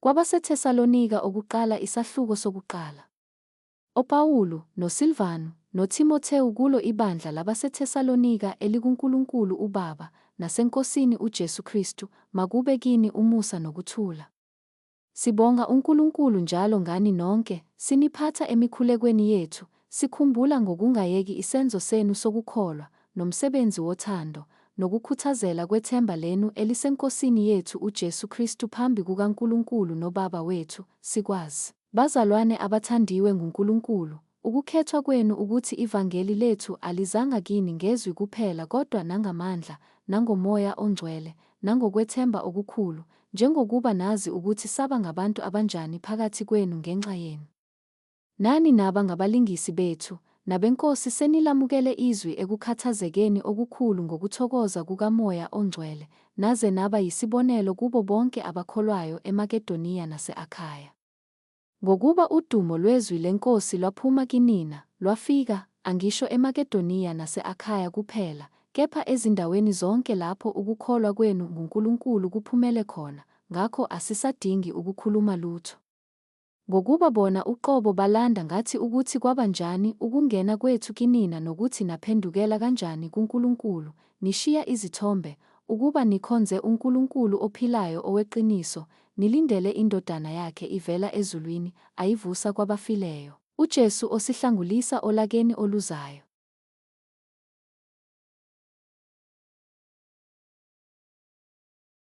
KwabaseThesalonika okuqala isahluko sokuqala. OPawulu, noSilvano, noThimothewu kulo ibandla labaseThesalonika elikuNkulunkulu uBaba naseNkosini uJesu Kristu, makube kini umusa nokuthula. Sibonga uNkulunkulu njalo ngani nonke, siniphatha emikhulekweni yethu, sikhumbula ngokungayeki isenzo senu sokukholwa, nomsebenzi wothando, nokukhuthazela kwethemba lenu eliseNkosini yethu uJesu Kristu phambi kukaNkulunkulu noBaba wethu, sikwazi. Bazalwane abathandiwe nguNkulunkulu, ukukhethwa kwenu ukuthi ivangeli lethu alizanga kini ngezwi kuphela kodwa nangamandla, nangoMoya oNgcwele, nangokwethemba okukhulu, njengokuba nazi ukuthi saba ngabantu abanjani phakathi kwenu ngenxa yenu. Nani naba ngabalingisi bethu, nabeNkosi senilamukele izwi ekukhathazekeni okukhulu ngokuthokoza kukaMoya oNgcwele, naze naba yisibonelo kubo bonke abakholwayo eMakedoniya nase-Akhaya. Ngokuba udumo lwezwi leNkosi lwaphuma kinina, lwafika, angisho eMakedoniya nase-Akhaya kuphela, kepha ezindaweni zonke lapho ukukholwa kwenu nguNkulunkulu kuphumele khona, ngakho asisadingi ukukhuluma lutho. Ngokuba bona uqobo balanda ngathi ukuthi kwabanjani ukungena kwethu kinina nokuthi naphendukela kanjani kuNkulunkulu, nishiya izithombe, ukuba nikhonze uNkulunkulu ophilayo oweqiniso, nilindele iNdodana yakhe ivela ezulwini, ayivusa kwabafileyo, uJesu osihlangulisa olakeni oluzayo.